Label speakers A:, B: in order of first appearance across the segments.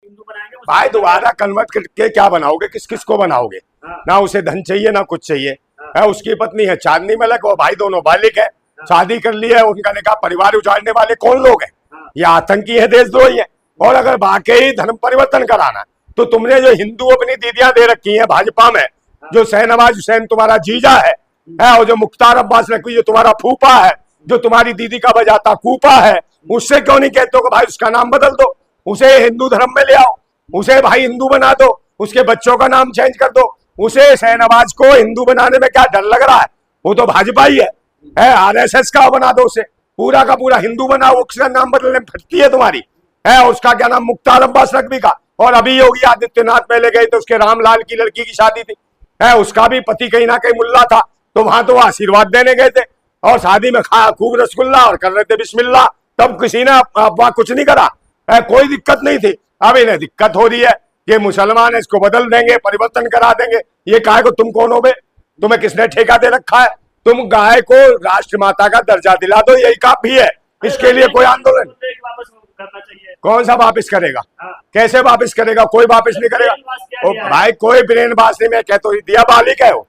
A: हिंदू बनाएंगे
B: भाई दोबारा कन्वर्ट करके क्या बनाओगे, किस किस को बनाओगे? ना उसे धन चाहिए ना कुछ चाहिए है। उसकी पत्नी है चांदनी मलिक, वो भाई दोनों बालिक है, शादी कर ली है, उनका निकाह, परिवार उजाड़ने वाले कौन लोग हैं? ये आतंकी है, देशद्रोही है। और अगर वाकई धर्म परिवर्तन कराना तो तुमने जो हिंदू अपनी दीदियां दे रखी हैं भाजपा में, जो शहनवाज हुसैन तुम्हारा जीजा है, और जो मुख्तार अब्बास नकवी जो तुम्हारा फूफा है, जो तुम्हारी दीदी का बजाता कूपा है, उससे क्यों नहीं कहते हो कि भाई उसका नाम बदल दो, उसे हिंदू धर्म में ले आओ, उसे भाई हिंदू बना दो, उसके बच्चों का नाम चेंज कर दो। उसे शहनवाज को हिंदू बनाने में क्या डर लग रहा है? वो तो भाजपा ही है, आरएसएस का बना दो उसे, पूरा का पूरा हिंदू बनाओ, उसका नाम बदलने में फटती है तुम्हारी है। उसका क्या नाम, मुख्तार अब्बास नकवी का। और अभी योगी आदित्यनाथ पहले गए तो उसके रामलाल की लड़की की शादी थी, है उसका भी पति कहीं ना कहीं मुल्ला था, तो वहां तो आशीर्वाद देने गए थे और शादी में खाया खूब रसगुल्ला और कर रहे थे बिस्मिल्लाह, तब किसी ने अफवाह कुछ नहीं करा, कोई दिक्कत नहीं थी। अब इन्हें दिक्कत हो रही है कि मुसलमान इसको बदल देंगे, परिवर्तन करा देंगे। ये काहे को, तुम कौन हो बे? तुम्हें किसने ठेका दे रखा है? तुम गाय को राष्ट्र माता का दर्जा दिला दो, यही काफी है। इसके लिए कोई आंदोलन
A: करना चाहिए।
B: कौन सा वापिस करेगा? कैसे वापिस करेगा? कोई वापिस नहीं करेगा। ओ भाई कोई ब्रेन वाश नहीं, मैं कहता हूँ दिया बालिक है, वो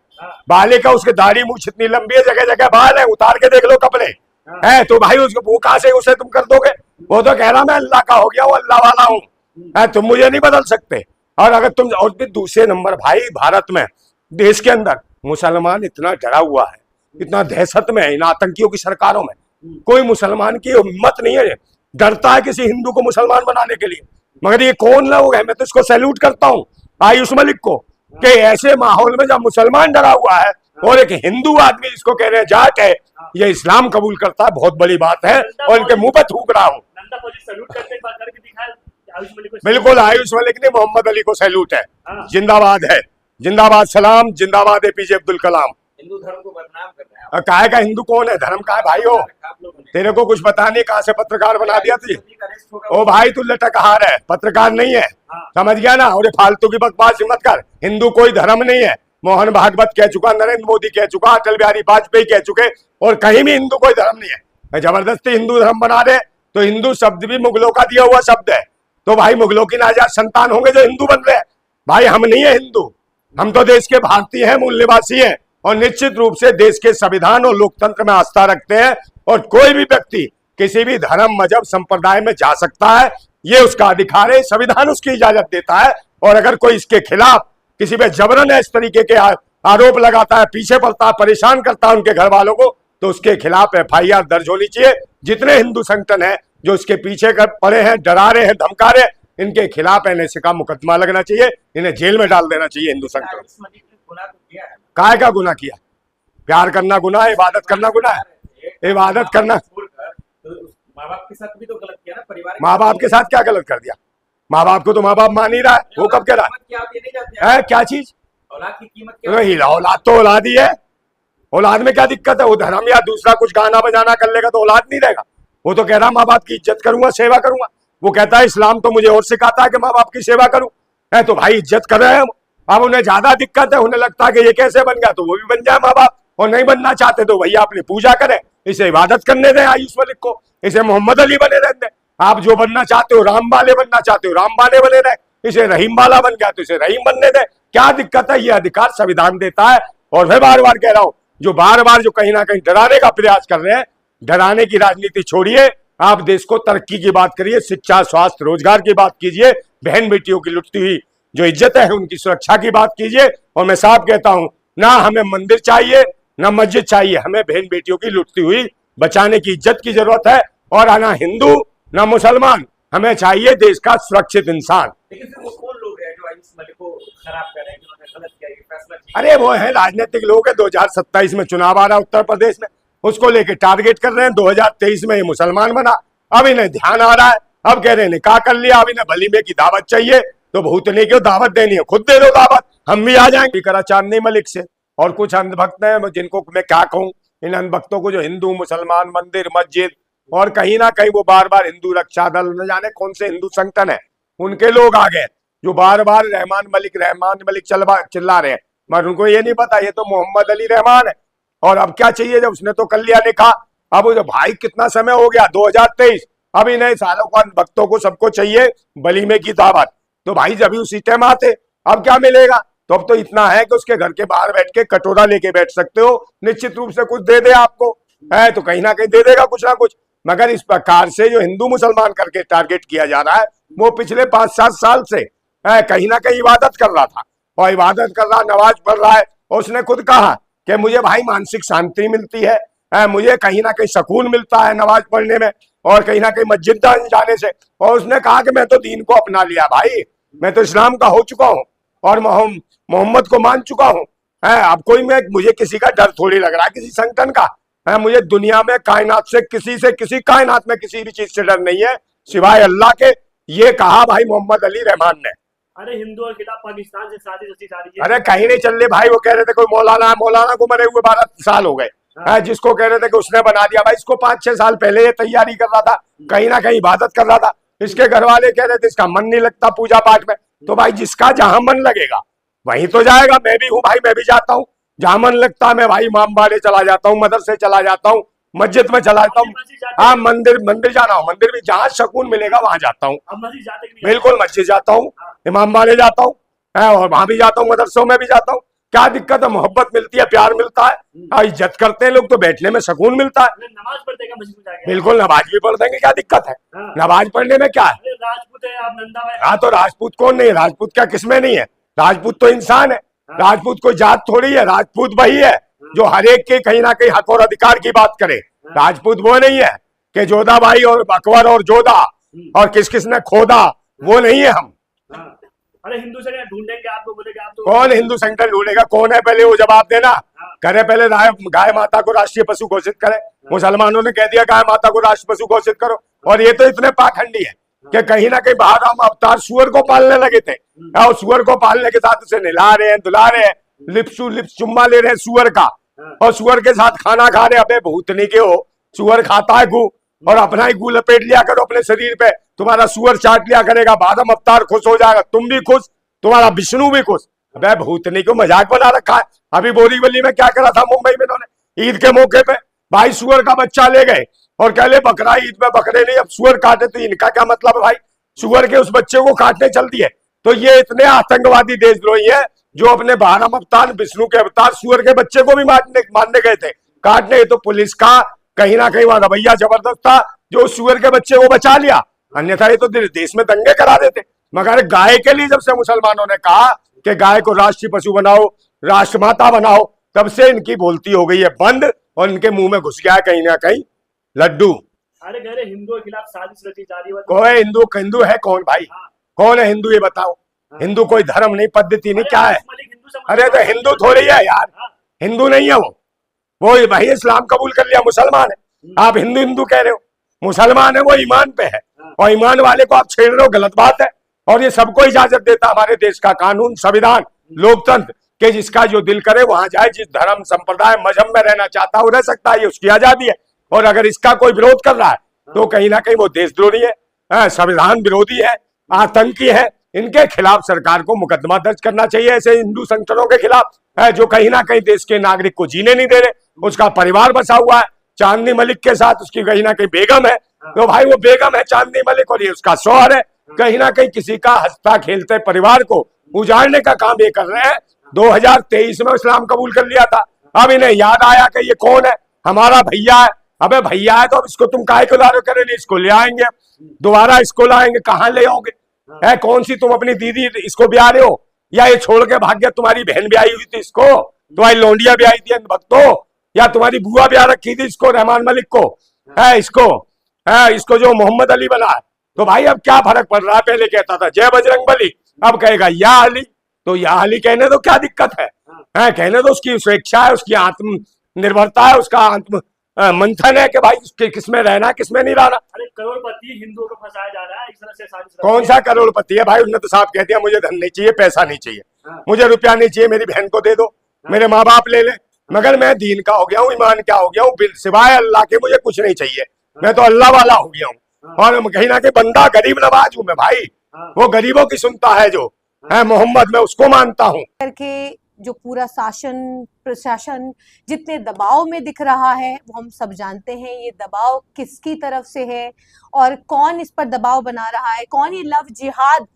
B: बालिक है, उसके दाढ़ी मूछ इतनी लंबी है, जगह जगह बाल है, उतार के देख लो कपड़े है, तो भाई उसको वो कहां से उसे तुम कर दोगे? वो तो कह रहा मैं अल्लाह का हो गया, वो अल्लाह वाला हूँ, तुम मुझे नहीं बदल सकते। और अगर तुम, और भी दूसरे नंबर भाई भारत में, देश के अंदर मुसलमान इतना डरा हुआ है, इतना दहशत में है इन आतंकियों की सरकारों में, कोई मुसलमान की हिम्मत नहीं है, डरता है किसी हिंदू को मुसलमान बनाने के लिए। मगर ये कौन लोग है, मैं तो इसको सैल्यूट करता हूँ आयुष मलिक को, कि ऐसे माहौल में जब मुसलमान डरा हुआ है और एक हिंदू आदमी जिसको कह रहे हैं जाट है, ये इस्लाम कबूल करता है, बहुत बड़ी बात है, और इनके मुंह पर थूक रहा हूँ। बिल्कुल आयुष मलिक ने मोहम्मद अली को सैल्यूट है, जिंदाबाद है, जिंदाबाद सलाम, जिंदाबाद एपीजे अब्दुल कलाम।
A: हिंदू धर्म को बदनाम कर रहे हैं।
B: काहे का हिंदू कौन है, धर्म का है भाई हो? तेरे को कुछ पता नहीं, कहां से पत्रकार बना दिया तुझे? ओ भाई तू लटकहार है, पत्रकार नहीं है, समझ गया ना? और फालतू की बकवास मत कर, हिंदू कोई धर्म नहीं है। मोहन भागवत कह चुका, नरेंद्र मोदी कह चुका, अटल बिहारी वाजपेयी कह चुके, और कहीं भी हिंदू कोई धर्म नहीं है। जबरदस्ती हिंदू धर्म बना दे तो हिंदू शब्द भी मुगलों का दिया हुआ शब्द है, तो भाई मुगलों की नाजायज संतान होंगे जो हिंदू बन रहे हैं। भाई हम नहीं है हिंदू, हम तो देश के भारतीय हैं, मूल निवासी हैं, और निश्चित रूप से देश के संविधान और लोकतंत्र में आस्था रखते हैं। और कोई भी व्यक्ति किसी भी धर्म मजहब संप्रदाय में जा सकता है, ये उसका अधिकार है, संविधान उसकी इजाजत देता है। और अगर कोई इसके खिलाफ किसी पे जबरन इस तरीके के आरोप लगाता है, पीछे पड़ता है, परेशान करता है उनके घर वालों को, तो उसके खिलाफ एफआईआर दर्ज होनी चाहिए। जितने हिंदू संगठन है जो इसके पीछे कर पड़े हैं, डरा रहे हैं, धमका रहे हैं, इनके खिलाफ एनएसए का मुकदमा लगना चाहिए, इन्हें जेल में डाल देना चाहिए हिंदू संगठन। काय का गुनाह किया? प्यार करना गुनाह, इबादत करना गुनाह है? इबादत करना,
A: माँ बाप के साथ भी तो गलत किया ना, परिवार
B: माँ बाप के साथ क्या गलत कर दिया? माँ बाप को तो माँ बाप मान ही रहा है, वो कब कह रहा है? क्या चीज?
A: औलाद की कीमत क्या?
B: औलाद तो औलाद ही है, औलाद में क्या दिक्कत है? वो धर्म या दूसरा कुछ गाना बजाना कर लेगा तो औलाद नहीं रहेगा। वो तो कह रहा माँ बाप की इज्जत करूंगा, सेवा करूंगा। वो कहता है इस्लाम तो मुझे और सिखाता है कि माँ बाप की सेवा करूं, है तो भाई इज्जत कर रहे हैं। अब उन्हें ज्यादा दिक्कत है, उन्हें लगता है कि ये कैसे बन गया, तो वो भी बन जाए माँ बाप, और नहीं बनना चाहते तो भैया अपनी पूजा करें, इसे इबादत करने दें आयुष मलिक को, इसे मोहम्मद अली बने रहने दें। आप जो बनना चाहते हो, राम वाले बनना चाहते हो, राम वाले बने रहे, इसे रहीम वाला बन गया तो इसे रहीम बनने दें, क्या दिक्कत है? ये अधिकार संविधान देता है। और मैं बार बार कह रहा हूं, जो बार बार जो कहीं ना कहीं डराने का प्रयास कर रहे हैं, डराने की राजनीति छोड़िए, आप देश को तरक्की की बात करिए, शिक्षा, स्वास्थ्य, रोजगार की बात कीजिए, बहन बेटियों की लुटती हुई जो इज्जत है उनकी सुरक्षा की बात कीजिए। और मैं साफ कहता हूं, ना हमें मंदिर चाहिए ना मस्जिद चाहिए, हमें बहन बेटियों की लुटती हुई बचाने की इज्जत की जरूरत है। और ना हिंदू ना मुसलमान, हमें चाहिए देश का सुरक्षित इंसान।
A: लेकिन फिर वो कौन लोग हैं जो आयुष मलिक को खराब कर रहे हैं, जो गलत किया ये फैसला?
B: अरे वो है राजनीतिक लोग है, 2027 में चुनाव आ रहा है उत्तर प्रदेश में, उसको लेके टारगेट कर रहे हैं। 2023 में ये मुसलमान बना, अब इन्हें ध्यान आ रहा है, अब कह रहे हैं निकाह कर लिया, अब इन्हें वलीमे की दावत चाहिए, तो भूतने की दावत देनी है, खुद दे दो दावत, हम भी आ जाएंगे। करा चांदनी मलिक से, और कुछ अंधभक्त हैं जिनको मैं क्या कहूं, इन अंधभक्तों को जो हिंदू मुसलमान मंदिर मस्जिद और कहीं ना कहीं वो बार बार हिंदू रक्षा दल, न जाने कौन से हिंदू संगठन है, उनके लोग आ गए जो बार बार रहमान मलिक चिल्ला रहे हैं, मगर उनको ये नहीं पता ये तो मोहम्मद अली रहमान है। और अब क्या चाहिए, जब उसने तो कर लिया निकाह, अब जो भाई कितना समय हो गया 2023, अब इन्हें सालों को भक्तों को सबको चाहिए वलीमे की दावत, तो भाई जब भी उसी टाइम आते, अब क्या मिलेगा? तो अब तो इतना है कि उसके घर के बाहर बैठ के कटोरा लेके बैठ सकते हो, निश्चित रूप से कुछ दे दे आपको, है तो कहीं ना कहीं दे देगा कुछ ना कुछ। मगर इस प्रकार से जो हिंदू मुसलमान करके टारगेट किया जा रहा है, वो पिछले 5-7 साल से है कहीं ना कहीं इबादत कर रहा था, और इबादत कर रहा, नमाज पढ़ रहा है, और उसने खुद कहा कि मुझे भाई मानसिक शांति मिलती है, मुझे कहीं ना कहीं सुकून मिलता है नमाज पढ़ने में, और कहीं ना कहीं मस्जिद जाने से। और उसने कहा कि मैं तो दीन को अपना लिया भाई, मैं तो इस्लाम का हो चुका हूँ और मोहम्मद को मान चुका हूँ। अब कोई मुझे किसी का डर थोड़ी लग रहा है, किसी संगठन का है। मुझे दुनिया में कायनात से किसी कायनात में किसी भी चीज से डर नहीं है सिवाय अल्लाह के। ये कहा भाई मोहम्मद अली रहमान ने।
A: अरे हिंदुओं के खिलाफ पाकिस्तान से साजिश रची जा रही है।
B: अरे कहीं नहीं चल रहे भाई, वो कह रहे थे कोई मौलाना को मरे हुए 12 साल हो गए, जिसको कह रहे थे कि उसने बना दिया। भाई इसको 5-6 साल पहले ये तैयारी कर रहा था, कहीं ना कहीं इबादत कर रहा था। इसके घर वाले कह रहे थे इसका मन नहीं लगता पूजा पाठ में। तो भाई जिसका जहां मन लगेगा वहीं तो जाएगा। मैं भी हूँ भाई, मैं भी जाता हूँ जहां मन लगता है। मैं भाई इमाम बाड़े चला जाता हूँ, मदरसे चला जाता हूँ, मस्जिद में चला जाता हूँ। हाँ मंदिर जाना हो, मंदिर भी जहां सुकून मिलेगा वहां जाता हूँ। बिल्कुल मस्जिद जाता हूँ, इमाम बाड़े जाता हूँ, और वहां भी जाता हूँ, मदरसों में भी जाता हूँ। क्या दिक्कत है? मोहब्बत मिलती है, प्यार मिलता है, इज्जत करते हैं लोग, तो बैठने में सुकून मिलता है।
A: नमाज पढ़ते का मस्जिद में जाके
B: बिल्कुल नमाज भी पढ़ देंगे, क्या दिक्कत है? नमाज पढ़ने में क्या है?
A: राजपूत है आप, नंदा भाई।
B: हाँ तो राजपूत कौन नहीं है? राजपूत क्या किसमें नहीं है? राजपूत तो इंसान है, राजपूत कोई जात थोड़ी है। राजपूत वही है जो हर एक के कहीं ना कहीं हक और अधिकार की बात करे। राजपूत वो नहीं है कि जोधा भाई और अकबर और जोधा और किस ने खोदा, वो नहीं है हम।
A: अरे हिंदू संगठन ढूंढेंगे आपको, बोलेंगे आप तो।
B: कौन हिंदू संगठन ढूंढेगा? कौन है पहले वो जवाब देना। करे पहले गाय माता को राष्ट्रीय पशु घोषित करे। मुसलमानों ने कह दिया गाय माता को राष्ट्रीय पशु घोषित करो, और ये तो इतने पाखंडी है कि कहीं ना कहीं बाहर हम अवतार सुअर को पालने लगे थे, और सुअर को पालने के साथ उसे नहला रहे हैं, धुला रहे हैं, लिप्स चुम्मा ले रहे हैं सुअर का, और सुअर के साथ खाना खा रहे। अबे भूतनी के हो, सुअर खाता है गू, और अपना ही गू लपेट लिया करो अपने शरीर पे, तुम्हारा सुअर चाट लिया करेगा, बाद में अवतार खुश हो जाएगा, तुम भी खुश, तुम्हारा विष्णु भी खुश। अबे भूतनी को मजाक बना रखा है। अभी बोरीवली में क्या करा था मुंबई में इन्होंने, ईद के मौके पे भाई सुअर का बच्चा ले गए और कह ले बकरा ईद में बकरे नहीं, अब सुअर काटे। तो इनका क्या मतलब है भाई? सुअर के उस बच्चे को काटने चल दिए। तो ये इतने आतंकवादी देशद्रोही है जो अपने 12 अवतार विष्णु के अवतार सुअर के बच्चे को भी मारने गए थे, काटने। तो पुलिस का कहीं ना कहीं वहां रवैया जबरदस्त था जो सुअर के बच्चे को बचा लिया, अन्यथा ये तो देश में दंगे करा देते। मगर गाय के लिए जब से मुसलमानों ने कहा कि गाय को राष्ट्रीय पशु बनाओ, राष्ट्रमाता बनाओ, तब से इनकी बोलती हो गई है बंद, और इनके मुंह में घुस गया है कहीं ना कहीं लड्डू।
A: अरे कह रहे हिंदुओं के खिलाफ साजिश रची जा रही है।
B: कोई हिंदू है कौन भाई? कौन है हिंदू ये बताओ? हिंदू कोई धर्म नहीं, पद्धति नहीं, क्या है? अरे तो हिंदू थोड़ी है यार, हिंदू नहीं है वो भाई इस्लाम कबूल कर लिया, मुसलमान है। आप हिंदू कह रहे हो, मुसलमान है वो ईमान पे है, और ईमान वाले को आप छेड़ रहे हो, गलत बात है। और ये सबको इजाजत देता हमारे देश का कानून, संविधान, लोकतंत्र, के जिसका जो दिल करे वहां जाए, जिस धर्म संप्रदाय मजहब में रहना चाहता है वो रह सकता है, ये उसकी आजादी है। और अगर इसका कोई विरोध कर रहा है तो कहीं ना कहीं वो देशद्रोही है, संविधान विरोधी है, आतंकी है। इनके खिलाफ सरकार को मुकदमा दर्ज करना चाहिए, ऐसे हिंदू संगठनों के खिलाफ है जो कहीं ना कहीं देश के नागरिक को जीने नहीं दे रहे। उसका परिवार बसा हुआ है चांदनी मलिक के साथ, उसकी कहीं ना कहीं बेगम है, तो भाई वो बेगम है चांदनी मलिक और ये उसका शौहर है। कहीं ना कहीं किसी का हंसता खेलते परिवार को उजाड़ने का काम ये कर रहे हैं। 2023 में इस्लाम कबूल कर लिया था, अब इन्हें याद आया कि ये कौन है, हमारा भैया है। अबे भैया है तो अब इसको तुम काहे को ला रहे हो? करे नहीं, इसको ले आएंगे, दोबारा इसको लाएंगे। कहाँ ले आओगे? है कौन सी तुम अपनी दीदी इसको ब्याह रहे हो, या ये छोड़ के भाग गया? तुम्हारी बहन ब्याही हुई थी इसको, तुम्हारी लौंडिया ब्याही थी भक्तों, या तुम्हारी बुआ ब्याह रखी थी इसको, रहमान मलिक को, है इसको जो मोहम्मद अली बना है। तो भाई अब क्या फर्क पड़ रहा है? पहले कहता था जय बजरंग बली, अब कहेगा या अली। तो या अली कहने दो, क्या दिक्कत है? कहने दो, उसकी स्वेच्छा है, उसकी आत्म निर्भरता है, उसका आत्म मंथन है कि भाई उसके किसमें रहना है किसमें नहीं रहना।
A: अरे करोड़पति हिंदुओं को फंसाया जा रहा है इस तरह से साजिश।
B: कौन सा करोड़पति है भाई? उन्होंने तो साफ कह दिया मुझे धन नहीं चाहिए, पैसा नहीं चाहिए, मुझे रुपया नहीं चाहिए, मेरी बहन को दे दो, मेरे माँ बाप ले ले, मगर मैं दीन का हो गया हूँ, ईमान क्या हो गया हूँ, सिवाय अल्लाह के मुझे कुछ नहीं चाहिए, मैं तो अल्लाह वाला हो गया हूँ। और कहीं ना कहीं बंदा गरीब नवाज हूँ मैं भाई, वो गरीबों की सुनता है जो है मोहम्मद, मैं उसको मानता हूँ।
C: करके जो पूरा शासन प्रशासन जितने दबाव में दिख रहा है वो हम सब जानते हैं। ये दबाव किसकी तरफ से है और कौन इस पर दबाव बना रहा है, कौन ये लव जिहाद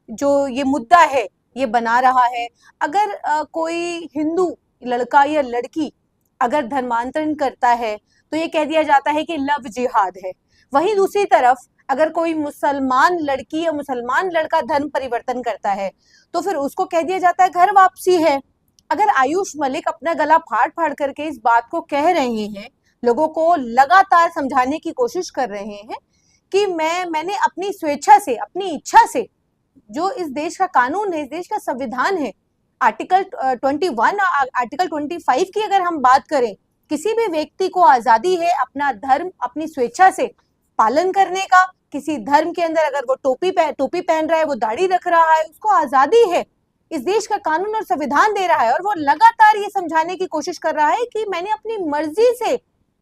C: जो ये मुद्दा है ये बना रहा है। अगर कोई हिंदू लड़का या लड़की अगर धर्मांतरण करता है तो ये कह दिया जाता है कि लव जिहाद है। वहीं दूसरी तरफ अगर कोई मुसलमान लड़की या मुसलमान लड़का धर्म परिवर्तन करता है तो फिर उसको कह दिया जाता है घर वापसी है। अगर आयुष मलिक अपना गला फाड़ फाड़ करके इस बात को कह रहे हैं, लोगों को लगातार समझाने की कोशिश कर रहे हैं कि मैंने अपनी स्वेच्छा से, अपनी इच्छा से, जो इस देश का कानून है, इस देश का संविधान है, आर्टिकल 21 आर्टिकल 25 की अगर हम बात करें, किसी भी व्यक्ति को आजादी है अपना धर्म अपनी स्वेच्छा से पालन करने का। किसी धर्म के अंदर अगर वो टोपी पहन रहा है, वो दाढ़ी रख रहा है, उसको आजादी है, इस देश का कानून और संविधान दे रहा है। और वो लगातार ये समझाने की कोशिश कर रहा है कि मैंने अपनी मर्जी से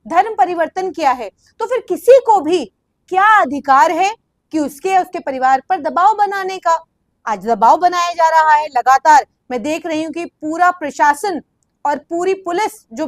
C: धर्म परिवर्तन किया है। तो फिर किसी को भी क्या अधिकार है कि उसके परिवार पर दबाव बनाने का? आज दबाव बनाया जा रहा है लगातार। मैं देख रही हूँ कि पूरा प्रशासन और पूरी पुलिस जो